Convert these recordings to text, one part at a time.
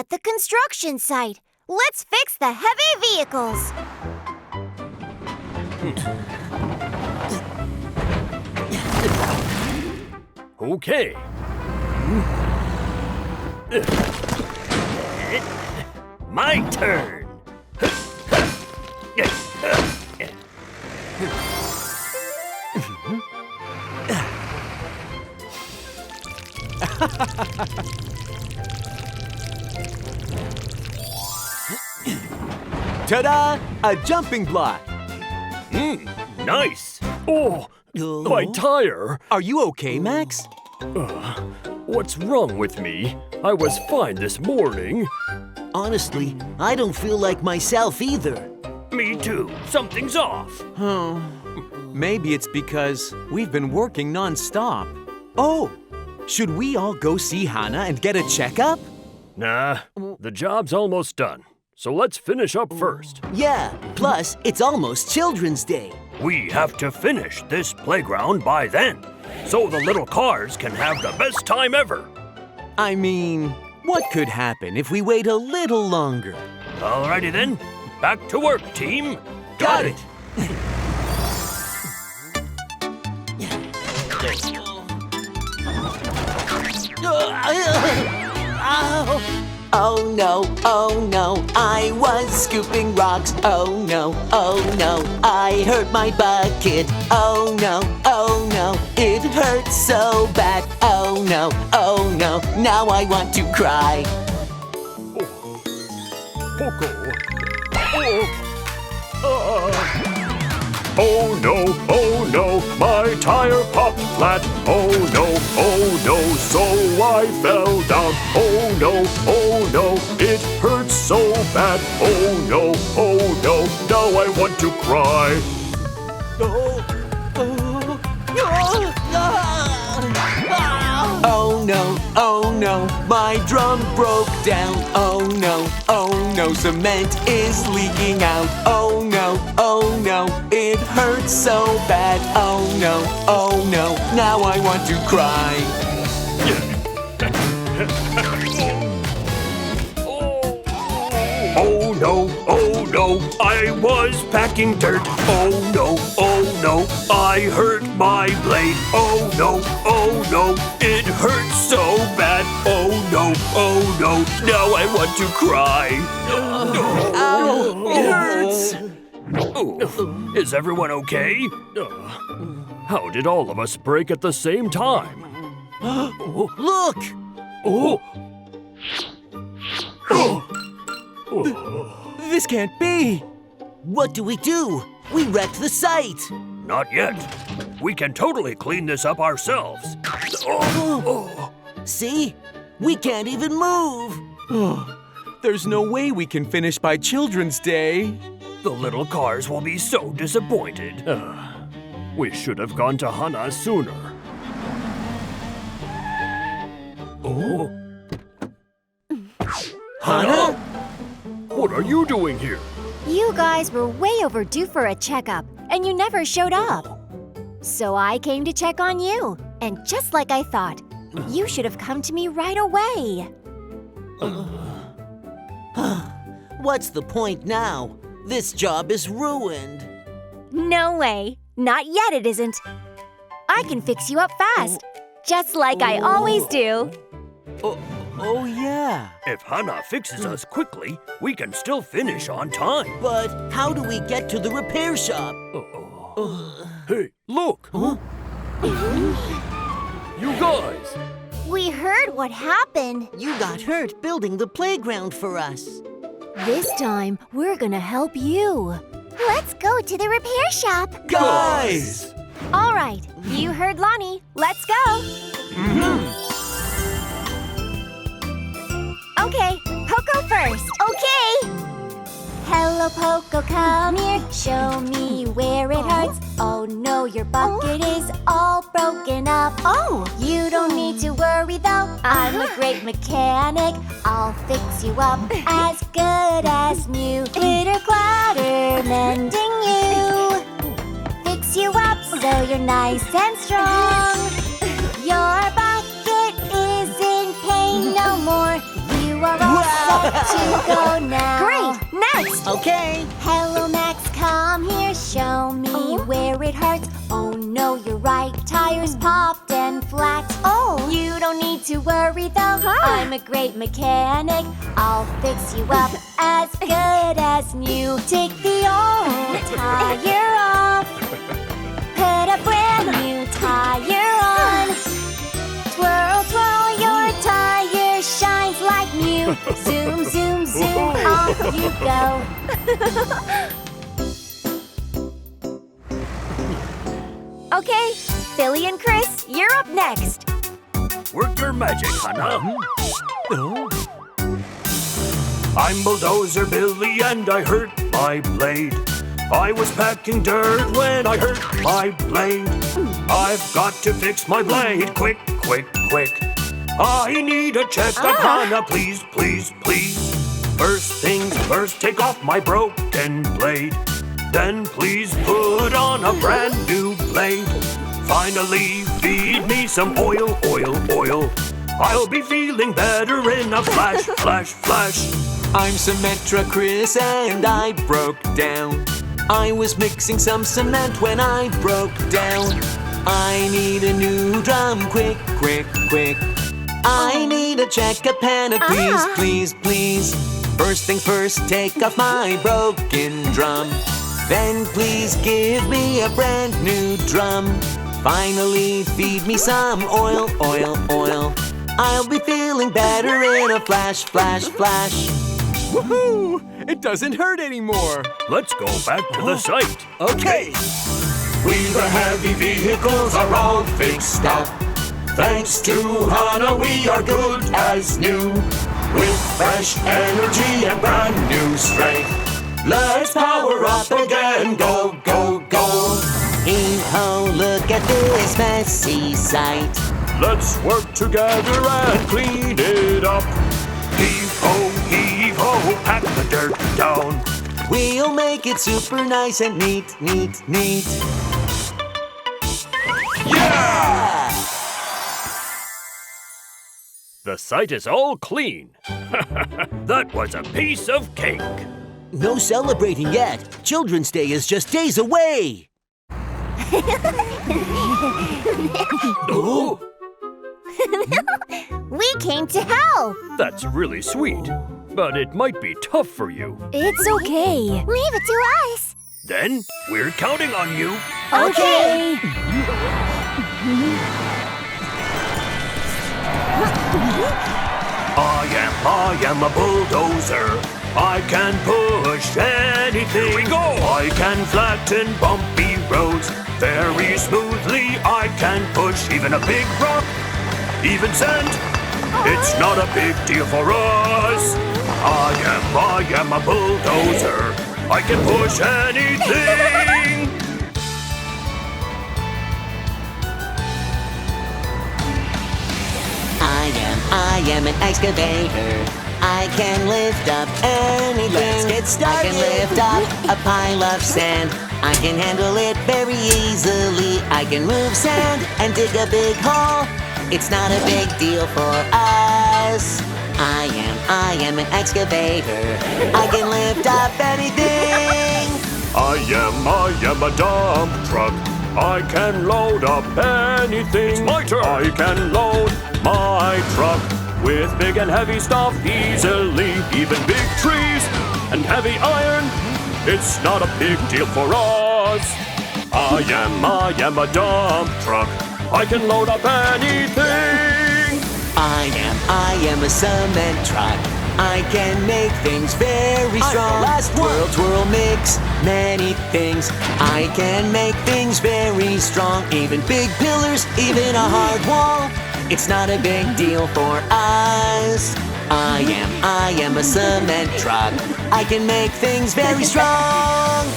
at the construction site. Let's fix the heavy vehicles. Okay. My turn. Ta-da! A jumping block. Nice. Oh, my tire. Are you okay, Max? What's wrong with me? I was fine this morning. Honestly, I don't feel like myself either. Me too. Something's off. Maybe it's because we've been working non-stop. Oh, should we all go see Hana and get a checkup? Nah, the job's almost done. So let's finish up first. Yeah, plus it's almost Children's Day. We have to finish this playground by then, so the little cars can have the best time ever. I mean, what could happen if we wait a little longer? Alrighty then, back to work, team. Got it. Oh no, I was scooping rocks. Oh no, I hurt my bucket. Oh no, it hurts so bad. Oh no, now I want to cry. Poco. Oh no, my tire popped flat. Oh no, so I fell down. Oh no, it hurts so bad. Oh no, now I want to cry. Oh no, my drum broke down. Oh no, cement is leaking out. Oh no, it hurts so bad. Oh no, now I want to cry. Oh no, I was packing dirt. Oh no, I hurt my blade. Oh no, it hurts so bad. Oh no, now I want to cry. Ow, it hurts. Oh, is everyone okay? How did all of us break at the same time? Look! Oh. This can't be. What do? We wrecked the site. Not yet. We can totally clean this up ourselves. See? We can't even move. There's no way we can finish by Children's Day. The little cars will be so disappointed. We should have gone to Hana sooner. Oh. Hana? What are you doing here? You guys were way overdue for a checkup, and you never showed up. So I came to check on you, and just like I thought, you should have come to me right away. What's the point now? This job is ruined. No way. Not yet it isn't. I can fix you up fast, just like I always do. Oh yeah. If Hana fixes us quickly, we can still finish on time. But how do we get to the repair shop? Hey, look! You guys! We heard what happened. You got hurt building the playground for us. This time, we're gonna help you. Let's go to the repair shop. Guys! All right, you heard Lonnie. Let's go. Okay, Poco first. Okay. Hello, Poco, come here. Show me where it hurts. Oh no, your bucket is all broken up. Oh, you don't need to worry though. I'm a great mechanic. I'll fix you up as good as new. Glitter clatter, mending you. Fix you up so you're nice and strong. Your bucket is in pain no more. You are all set to go now. Great! Next! Okay. Hello, Max, come here, show me where it hurts. Oh no, you're right, tires popped and flat. Oh. You don't need to worry though, I'm a great mechanic. I'll fix you up as good as new. Take the old tire off, put a brand new tire on. Twirl, twirl, your tire shines like new. Zoom, zoom, zoom, off you go. Okay, Billy and Chris, you're up next. Work your magic, Hana. I'm Bulldozer Billy and I hurt my blade. I was packing dirt when I hurt my blade. I've got to fix my blade quick, quick, quick. I need a checkup, Hana, please, please, please. First things first, take off my broken blade. Then please put on a brand new blade. Finally, feed me some oil, oil, oil. I'll be feeling better in a flash, flash, flash. I'm Symmetra Chris and I broke down. I was mixing some cement when I broke down. I need a new drum, quick, quick, quick. I need a checkup, Hana, please, please, please. First things first, take off my broken drum. Then please give me a brand new drum. Finally, feed me some oil, oil, oil. I'll be feeling better in a flash, flash, flash. Woohoo! It doesn't hurt anymore. Let's go back to the site. Okay. We the heavy vehicles are all fixed up. Thanks to Hana, we are good as new. With fresh energy and brand new strength. Let's power up again, go, go, go. Hee-ho, look at this messy sight. Let's work together and clean it up. Heave ho, pack the dirt down. We'll make it super nice and neat, neat, neat. Yeah! The site is all clean. That was a piece of cake. No celebrating yet. Children's Day is just days away. Oh, We came to help. that's really sweet, but it might be tough for you. It's okay. Leave it to us. Then we're counting on you. Okay. I am a bulldozer. I can push anything. Here we go. I can flatten bumpy roads very smoothly. I can push even a big rock, even sand. It's not a big deal for us. I am a bulldozer. I can push anything. I am an excavator. I can lift up anything. Let's get started. I can lift up a pile of sand. I can handle it very easily. I can move sand and dig a big hole. It's not a big deal for us. I am an excavator. I can lift up anything. I am a dump truck. I can load up anything. It's my turn. I can load my truck with big and heavy stuff easily. Even big trees and heavy iron. It's not a big deal for us. I am a dump truck. I can load up anything. I am a cement truck. I can make things very strong. Twirl, twirl, mix many things. I can make things very strong. Even big pillars, even a hard wall. It's not a big deal for us. I am a cement truck. I can make things very strong.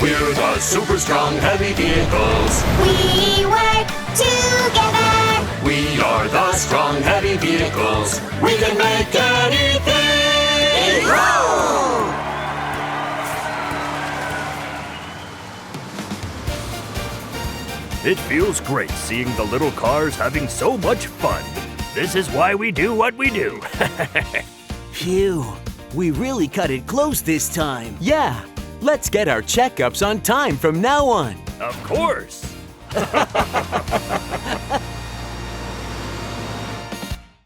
We're the super strong heavy vehicles. We work together. We are the strong heavy vehicles. We can make anything roll. It feels great seeing the little cars having so much fun. This is why we do what we do. Phew, we really cut it close this time. Yeah, let's get our checkups on time from now on. Of course.